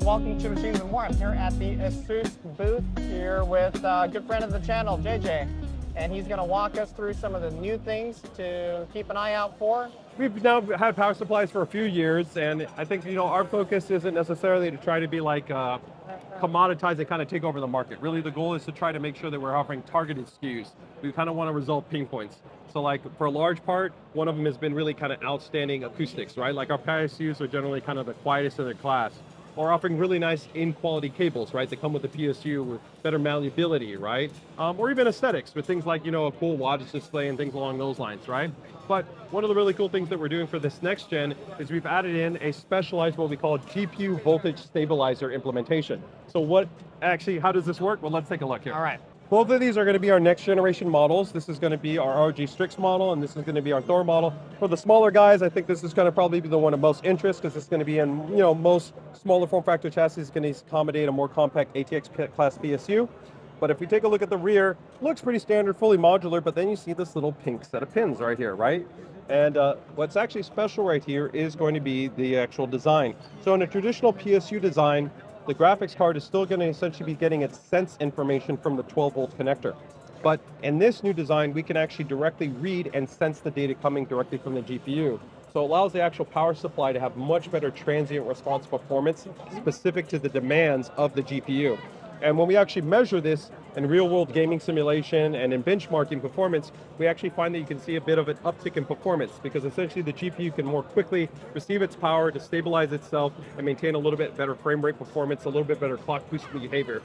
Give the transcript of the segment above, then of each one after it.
welcome to Machines and More. I'm here at the Asus booth here with a good friend of the channel, JJ. And he's going to walk us through some of the new things to keep an eye out for. We've now had power supplies for a few years, and I think, our focus isn't necessarily to try to be like commoditize and kind of take over the market. Really, the goal is to try to make sure that we're offering targeted SKUs. We kind of want to resolve pain points. So like for a large part, one of them has been really kind of outstanding acoustics, right? Like our PSUs are generally kind of the quietest in their class. Or offering really nice in-quality cables, right? That come with the PSU with better malleability, right? Or even aesthetics with things like, a cool wattage display and things along those lines, right? But one of the really cool things that we're doing for this next gen is we've added in a specialized, what we call GPU voltage stabilizer implementation. So how does this work? Well, let's take a look here. All right. Both of these are going to be our next generation models. This is going to be our ROG Strix model, and this is going to be our Thor model. For the smaller guys, I think this is going to probably be the one of most interest because it's going to be in, most smaller form factor chassis is going to accommodate a more compact ATX class PSU. But if we take a look at the rear, looks pretty standard, fully modular, but then you see this little pink set of pins right here, right? And what's actually special right here is going to be the actual design. So in a traditional PSU design, the graphics card is still going to essentially be getting its sense information from the 12-volt connector. But in this new design, we can actually directly read and sense the data coming directly from the GPU. So it allows the actual power supply to have much better transient response performance specific to the demands of the GPU. And when we actually measure this in real-world gaming simulation and in benchmarking performance, we actually find that you can see a bit of an uptick in performance because essentially the GPU can more quickly receive its power to stabilize itself and maintain a little bit better frame rate performance, a little bit better clock boosting behavior.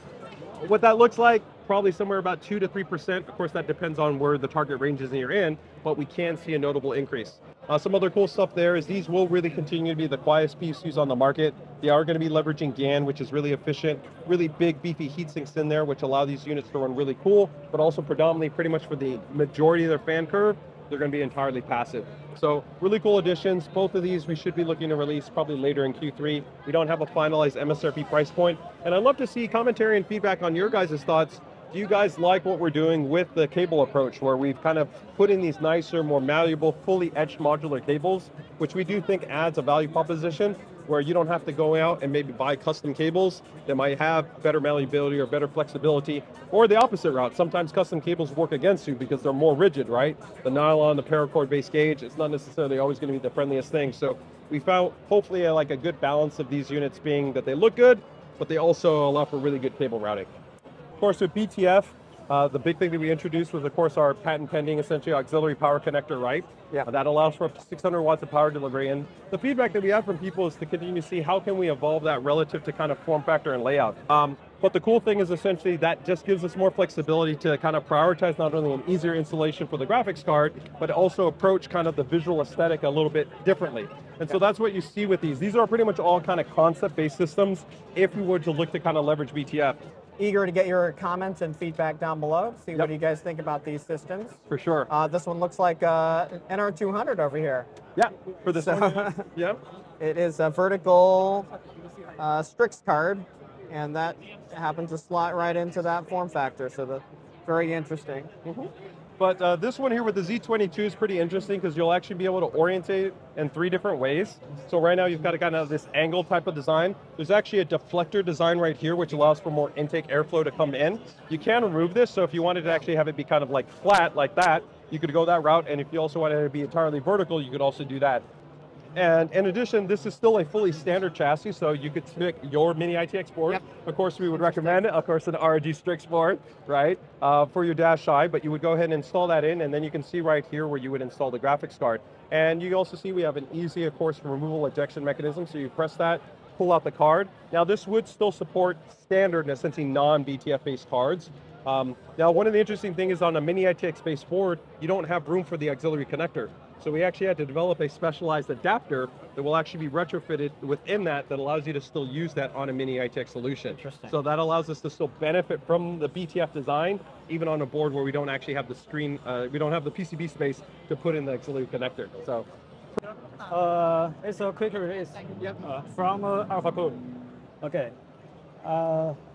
What that looks like, probably somewhere about 2 to 3%. Of course, that depends on where the target ranges that you're in, but we can see a notable increase. Some other cool stuff there is these will really continue to be the quietest PSUs on the market. They are going to be leveraging GaN, which is really efficient, really big, beefy heat sinks in there, which allow these units to run really cool, but also predominantly pretty much for the majority of their fan curve, they're going to be entirely passive. So really cool additions. Both of these we should be looking to release probably later in Q3. We don't have a finalized MSRP price point. And I'd love to see commentary and feedback on your guys' thoughts. Do you guys like what we're doing with the cable approach, where we've kind of put in these nicer, more malleable, fully etched modular cables, which we do think adds a value proposition where you don't have to go out and maybe buy custom cables that might have better malleability or better flexibility, or the opposite route. Sometimes custom cables work against you because they're more rigid, right? The nylon, the paracord-based gauge, it's not necessarily always going to be the friendliest thing. So we found hopefully like a good balance of these units being that they look good, but they also allow for really good cable routing. Of course, with BTF, the big thing that we introduced was, of course, our patent pending, essentially auxiliary power connector, right? Yeah. That allows for up to 600 watts of power delivery. And the feedback that we have from people is to continue to see how can we evolve that relative to kind of form factor and layout. But the cool thing is essentially that just gives us more flexibility to kind of prioritize not only an easier installation for the graphics card, but also approach kind of the visual aesthetic a little bit differently. And so that's what you see with these. These are pretty much all kind of concept-based systems if we were to look to kind of leverage BTF. Eager to get your comments and feedback down below. See what you guys think about these systems. For sure. This one looks like an NR200 over here. Yeah, for this one. Yeah. It is a vertical Strix card, and that happens to slot right into that form factor. So that's very interesting. Mm-hmm. But this one here with the Z22 is pretty interesting because you'll actually be able to orientate it in 3 different ways. So right now you've got kind of this angle type of design. There's actually a deflector design right here which allows for more intake airflow to come in. You can remove this, so if you wanted to actually have it be kind of like flat like that, you could go that route, and if you also wanted it to be entirely vertical, you could also do that. And in addition, this is still a fully standard chassis, so you could pick your mini-itx board. Yep. Of course, we would recommend, of course, an ROG Strix board, right, for your Dash I, but you would go ahead and install that in, and then you can see right here where you would install the graphics card. And you also see we have an easy, of course, removal ejection mechanism, so you press that, pull out the card. Now, this would still support standard and essentially non-BTF-based cards. Now, one of the interesting things is on a mini-itx-based board, you don't have room for the auxiliary connector. So we actually had to develop a specialized adapter that will actually be retrofitted within that allows you to still use that on a mini-itx solution. So that allows us to still benefit from the BTF design, even on a board where we don't actually have the screen, we don't have the PCB space to put in the auxiliary connector. So it's a quick release from AlphaCode. Okay.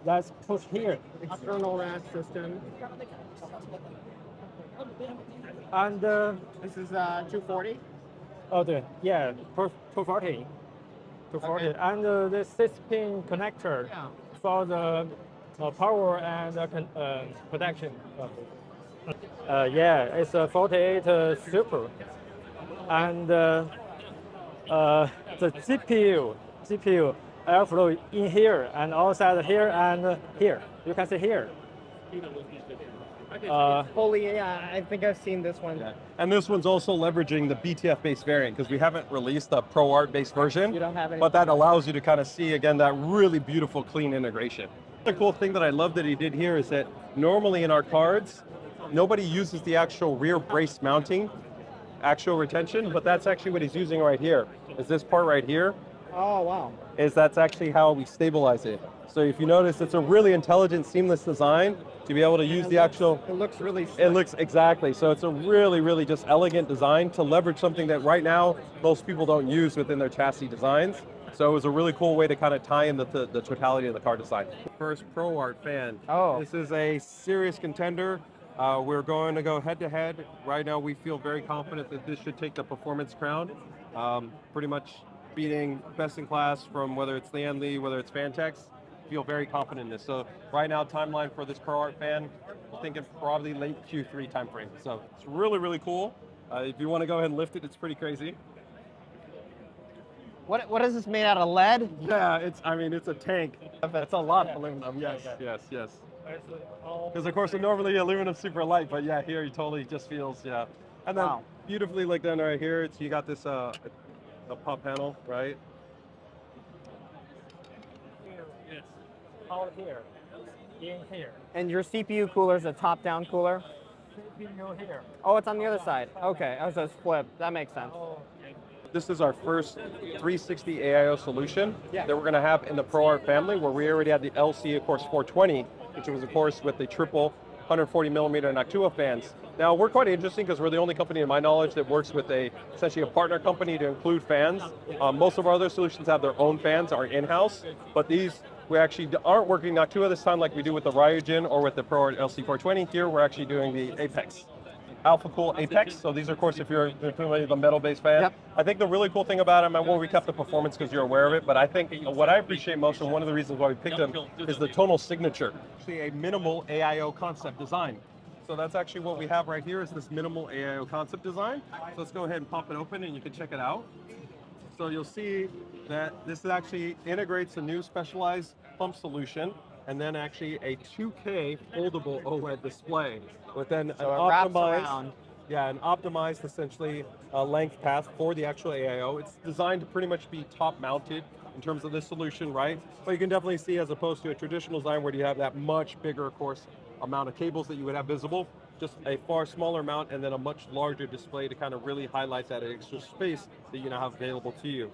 Let's push here. External RAS system. And this is 240. yeah, 240. 240. Okay. And the 6-pin connector Yeah. for the power and protection. Yeah, it's a 48 Super. And the GPU airflow in here and outside here and here. You can see here. Fully, yeah, I think I've seen this one. Yeah. And this one's also leveraging the BTF based variant because we haven't released a ProArt based version. You don't have any. But that allows you to kind of see again that really beautiful clean integration. The cool thing that I love that he did here is that normally in our cards, nobody uses the actual rear brace mounting, actual retention, but that's actually what he's using right here. Is this part right here? Oh, wow. That's actually how we stabilize it. So if you notice, it's a really intelligent, seamless design to be able to use the actual. It looks really slick. It looks exactly. So it's a really, really just elegant design to leverage something that right now most people don't use within their chassis designs. So it was a really cool way to kind of tie in the totality of the car design. First ProArt fan. Oh. This is a serious contender. We're going to go head to head. Right now we feel very confident that this should take the performance crown. Pretty much beating best in class from whether it's Lian Li, whether it's Fantex. Feel very confident in this. So right now, timeline for this ProArt fan, I'm thinking probably late Q3 timeframe. So it's really, really cool. If you want to go ahead and lift it, it's pretty crazy. What is this made out of lead? Yeah, it's a tank. It's a lot of aluminum. Yes, yes, yes. Because of course, normally aluminum's super light, but yeah, here he totally just feels, yeah. And then beautifully like done right here, you got this the pop panel, right? Yes. Out here, in here. And your CPU cooler is a top-down cooler? CPU here. Oh, it's on the other side. Okay, oh, so it's flipped. That makes sense. This is our first 360 AIO solution that we're going to have in the ProArt family, where we already had the LC, of course, 420, which was, of course, with the triple 140 millimeter Noctua fans. Now, we're quite interesting because we're the only company, in my knowledge, that works with essentially a partner company to include fans. Most of our other solutions have their own fans, are in-house, but these, we actually aren't working Noctua this time like we do with the Ryujin or with the ProArt LC420. Here, we're actually doing the Apex. Alpha Cool Apex. So these are, of course, if you're familiar with the metal-based fan. Yep. I think the really cool thing about them, I won't recap the performance because you're aware of it, but I think what I appreciate most, and one of the reasons why we picked them, is the tonal signature. Actually, a minimal AIO concept design. So that's actually what we have right here is this minimal AIO concept design. So let's go ahead and pop it open and you can check it out. So you'll see that this actually integrates a new specialized pump solution and then actually a 2K foldable OLED display with then So an optimized essentially length path for the actual AIO. It's designed to pretty much be top mounted in terms of this solution, right? But you can definitely see, as opposed to a traditional design where you have that much bigger, of course, amount of cables that you would have visible, just a far smaller amount and then a much larger display to kind of really highlight that extra space that you now have available to you.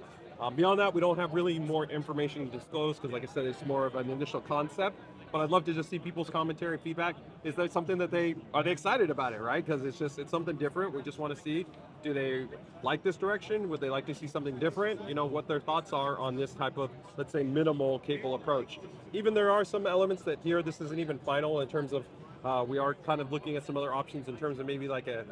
Beyond that, we don't have really more information to disclose because, like I said, it's more of an initial concept. But I'd love to just see people's commentary and feedback. Is that something that are they excited about it, right? Because it's something different. We just want to see, do they like this direction? Would they like to see something different? You know, what their thoughts are on this type of, let's say, minimal cable approach. Even there are some elements that here, this isn't even final in terms of, we are kind of looking at some other options in terms of maybe like a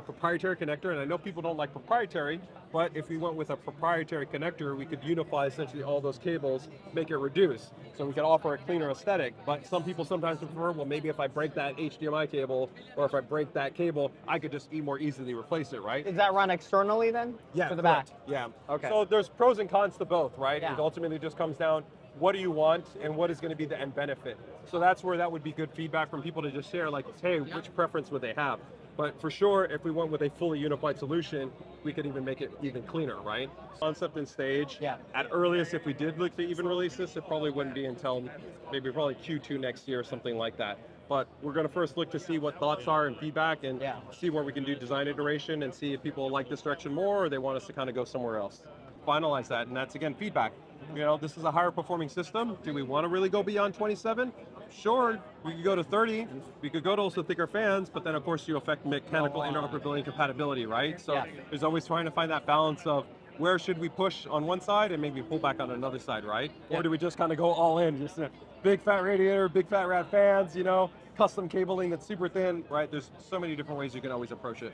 proprietary connector, and I know people don't like proprietary, but if we went with a proprietary connector, we could unify essentially all those cables, make it reduce. So we could offer a cleaner aesthetic, but some people sometimes prefer, well, maybe if I break that HDMI cable, or if I break that cable, I could just more easily replace it, right? Is that run externally then? Yeah, for the back? Yeah. Okay. So there's pros and cons to both, right? Yeah. It ultimately just comes down, what do you want and what is going to be the end benefit? So that's where that would be good feedback from people to just share, like, hey, which preference would they have? But for sure, if we went with a fully unified solution, we could even make it even cleaner, right? Concept and stage. Yeah. At earliest, if we did look to even release this, it probably wouldn't be until probably Q2 next year or something like that. But we're going to first look to see what thoughts are and feedback and see where we can do design iteration and see if people like this direction more or they want us to kind of go somewhere else. Finalize that, and that's, again, feedback. You know, this is a higher performing system. Do we want to really go beyond 27? Sure, we could go to 30. We could go to also thicker fans, but then of course you affect mechanical interoperability and compatibility, right? So there's always trying to find that balance of where should we push on one side and maybe pull back on another side, right? Or do we just kind of go all in, just a big fat radiator, big fat rad fans, you know, custom cabling that's super thin, right? There's so many different ways you can always approach it.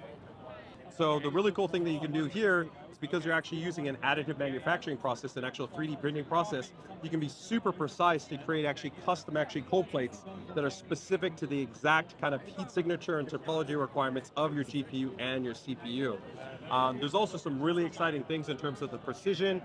So the really cool thing that you can do here is because you're actually using an additive manufacturing process, an actual 3D printing process, you can be super precise to create actually custom cold plates that are specific to the exact kind of heat signature and topology requirements of your GPU and your CPU. There's also some really exciting things in terms of the precision,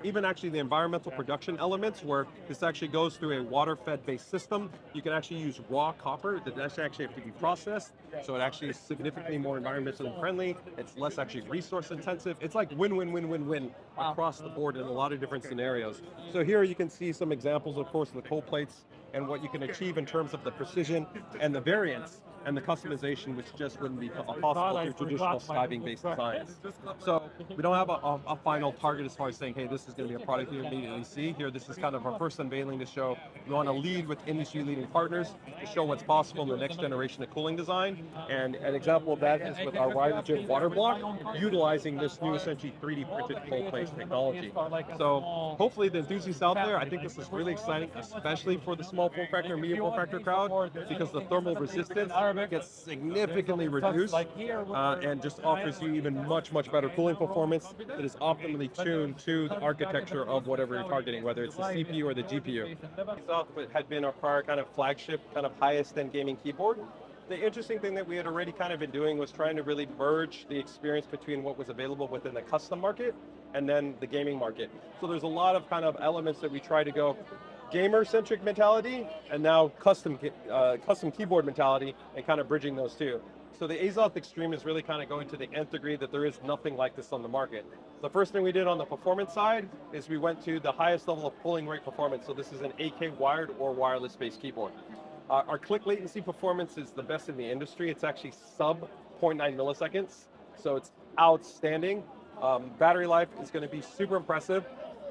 even actually the environmental production elements, where this actually goes through a water-fed based system. You can actually use raw copper that doesn't actually have to be processed, so it actually is significantly more environmentally friendly. It's less actually resource intensive. It's like win-win-win-win-win across the board in a lot of different scenarios. So here you can see some examples, of course, of the cold plates and what you can achieve in terms of the precision and the variance and the customization, which just wouldn't be possible through traditional skiving-based designs. So we don't have a final target as far as saying, hey, this is going to be a product you immediately see. Here, this is kind of our first unveiling to show we want to lead with industry-leading partners to show what's possible in the next generation of cooling design. And an example of that is with our Rydergen water block, utilizing this new essentially 3D printed cold plate technology. So hopefully the enthusiasts out there, I think this is really exciting, especially for the small form factor, medium form factor crowd, because the thermal resistance gets significantly reduced and just offers you even much better cooling performance that is optimally tuned to the architecture of whatever you're targeting, whether it's the CPU or the GPU. Azoth had been our prior kind of flagship, kind of highest end gaming keyboard. The interesting thing that we had already kind of been doing was trying to really merge the experience between what was available within the custom market and then the gaming market. So there's a lot of kind of elements that we try to go gamer-centric mentality and now custom keyboard mentality and kind of bridging those two. So the Azoth Extreme is really kind of going to the nth degree that there is nothing like this on the market. The first thing we did on the performance side is we went to the highest level of pulling rate performance. So this is an 8K wired or wireless-based keyboard. Our click latency performance is the best in the industry. It's actually sub 0.9 milliseconds, so it's outstanding. Battery life is going to be super impressive.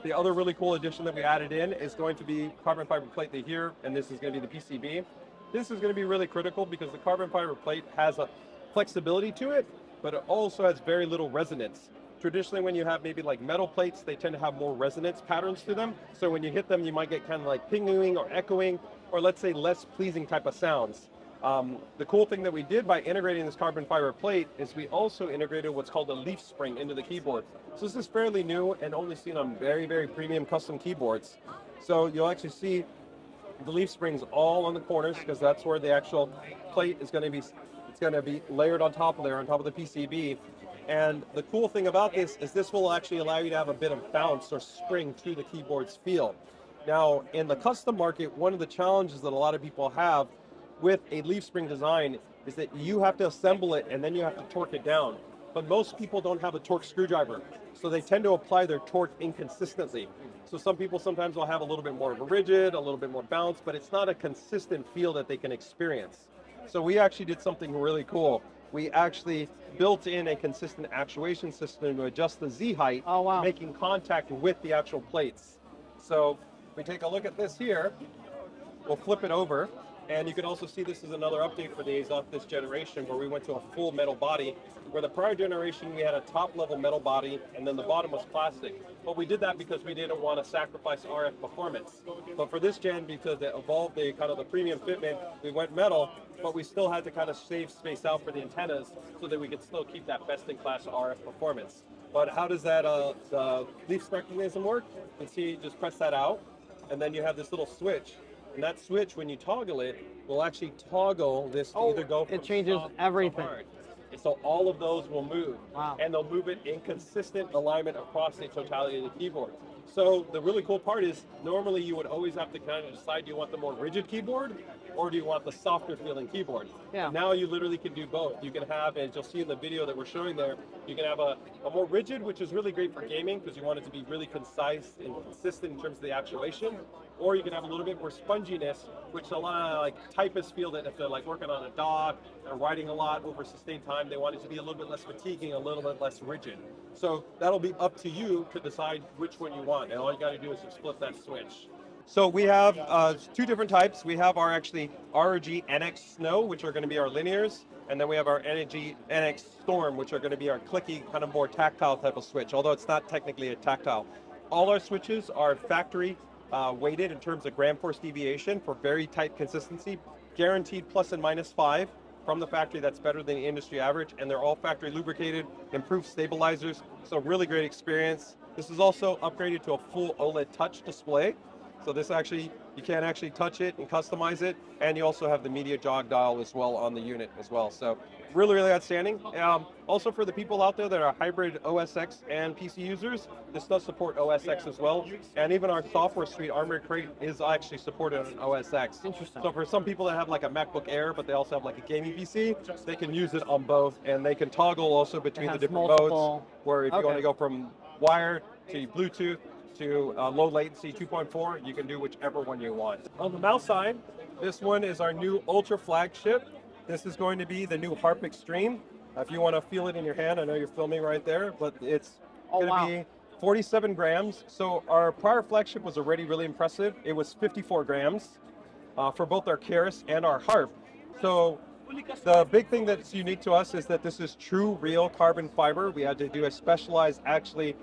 The other really cool addition that we added in is going to be carbon fiber plate here, and this is going to be the PCB. This is going to be really critical because the carbon fiber plate has a flexibility to it, but it also has very little resonance. Traditionally, when you have maybe like metal plates, they tend to have more resonance patterns to them. So when you hit them, you might get kind of like pinging or echoing, or let's say less pleasing type of sounds. The cool thing that we did by integrating this carbon fiber plate is we also integrated what's called a leaf spring into the keyboard. So this is fairly new and only seen on very premium custom keyboards. So you'll actually see the leaf springs all on the corners because that's where the actual plate is going to be. It's going to be layered on top of there, on top of the PCB. And the cool thing about this is this will actually allow you to have a bit of bounce or spring to the keyboard's feel. Now, in the custom market, one of the challenges that a lot of people have with a leaf spring design is that you have to assemble it and then you have to torque it down. But most people don't have a torque screwdriver, so they tend to apply their torque inconsistently. So some people sometimes will have a little bit more of a rigid, a little bit more bounce, but it's not a consistent feel that they can experience. So we actually did something really cool. We actually built in a consistent actuation system to adjust the Z height, making contact with the actual plates. So we take a look at this here, we'll flip it over, and you can also see this is another update for the Azoth this generation where we went to a full metal body, where the prior generation we had a top level metal body and then the bottom was plastic. But we did that because we didn't want to sacrifice RF performance. But for this gen, because it evolved the kind of the premium fitment, we went metal, but we still had to kind of save space out for the antennas so that we could still keep that best in class RF performance. But how does that the leaf mechanism work? You can see, just press that out, and then you have this little switch. And that switch, when you toggle it, will actually toggle this to either go from it changes soft to everything. hard. So all of those will move. Wow. And they'll move it in consistent alignment across the totality of the keyboard. So the really cool part is normally you would always have to kind of decide, do you want the more rigid keyboard or do you want the softer feeling keyboard? Yeah. Now you literally can do both. You can have, as you'll see in the video that we're showing there, you can have a more rigid, which is really great for gaming because you want it to be really concise and consistent in terms of the actuation. Or you can have a little bit more sponginess, which a lot of like typists feel that if they're like working on a dock or writing a lot over sustained time, they want it to be a little bit less fatiguing, a little bit less rigid. So that'll be up to you to decide which one you want. And all you got to do is just flip that switch. So we have two different types. We have our actually ROG NX Snow, which are going to be our linears, and then we have our NG NX Storm, which are going to be our clicky, kind of more tactile type of switch, although it's not technically a tactile. All our switches are factory weighted in terms of gram force deviation for very tight consistency, guaranteed plus and minus 5. from the factory that's better than the industry average, and they're all factory lubricated, improved stabilizers, so really great experience. This is also upgraded to a full OLED touch display. So this actually, you can actually touch it and customize it, and you also have the media jog dial as well on the unit as well. So really, really outstanding. Also for the people out there that are hybrid OS X and PC users, this does support OS X as well. And even our software suite, Armored Crate, is actually supported on OS X. Interesting. So for some people that have like a MacBook Air, but they also have like a gaming PC, they can use it on both, and they can toggle also between the different modes, where if you want to go from wired to Bluetooth, to low latency 2.4, you can do whichever one you want. On the mouse side, this one is our new Ultra flagship. This is going to be the new Harpe Extreme. If you want to feel it in your hand, I know you're filming right there, but it's going to be 47 grams. So our prior flagship was already really impressive. It was 54 grams for both our Keras and our Harpe. So the big thing that's unique to us is that this is true, real carbon fiber. We had to do a specialized, actually,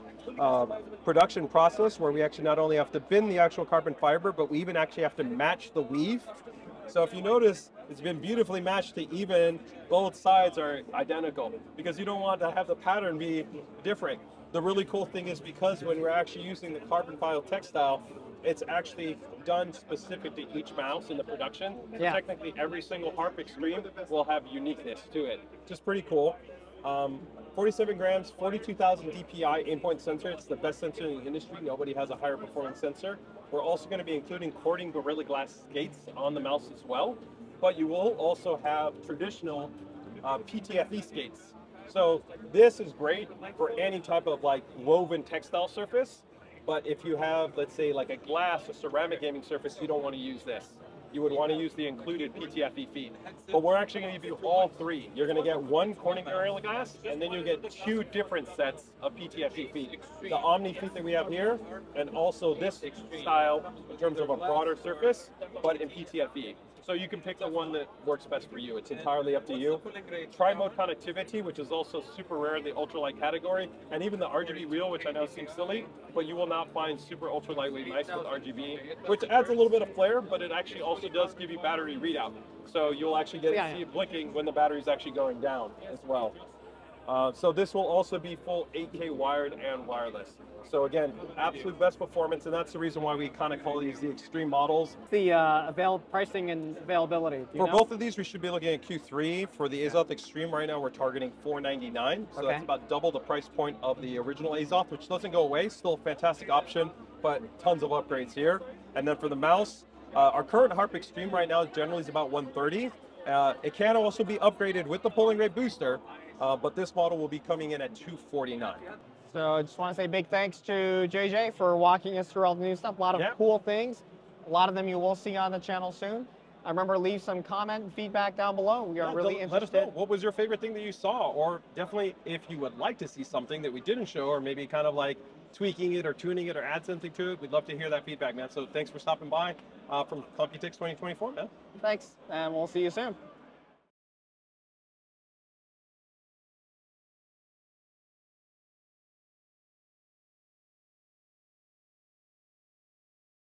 production process where we actually not only have to bend the actual carbon fiber, but we even actually have to match the weave. So if you notice, it's been beautifully matched to even, both sides are identical, because you don't want to have the pattern be different. The really cool thing is, because when we're actually using the carbon fiber textile, it's actually done specific to each mouse in the production. Yeah. Technically, every single Harpe Extreme will have uniqueness to it, which is pretty cool. 47 grams, 42,000 DPI in-point sensor. It's the best sensor in the industry. Nobody has a higher performing sensor. We're also going to be including Corning Gorilla Glass skates on the mouse as well, but you will also have traditional PTFE skates. So this is great for any type of like woven textile surface, but if you have, let's say, like a glass or ceramic gaming surface, you don't want to use this. You would want to use the included PTFE feet. But we're actually going to give you all three. You're going to get one Corning Gorilla Glass, and then you get two different sets of PTFE feet. The Omni feet that we have here, and also this style in terms of a broader surface, but in PTFE. So you can pick the one that works best for you. It's entirely up to you. Tri-mode connectivity, which is also super rare in the ultralight category, and even the RGB wheel, which I know seems silly, but you will not find super ultra lightweight mice with RGB, which adds a little bit of flair, but it actually also does give you battery readout. So you'll actually get to see it blinking when the battery's actually going down as well. So this will also be full 8K wired and wireless. So again, absolute best performance, and that's the reason why we kind of call these the extreme models. The pricing and availability. For both of these, we should be looking at Q3. For the Azoth Extreme, right now we're targeting $499, so that's about double the price point of the original Azoth, which doesn't go away. Still a fantastic option, but tons of upgrades here. And then for the mouse, our current Harpe Extreme right now generally is about $130. It can also be upgraded with the polling rate booster, but this model will be coming in at $249. So I just want to say big thanks to JJ for walking us through all the new stuff. A lot of cool things. A lot of them you will see on the channel soon. I remember, leave some comment and feedback down below. We are really interested. Let us know. What was your favorite thing that you saw? Or definitely, if you would like to see something that we didn't show, or maybe kind of like tweaking it or tuning it or add something to it, we'd love to hear that feedback, man. So thanks for stopping by from Computex 2024, man. Thanks, and we'll see you soon.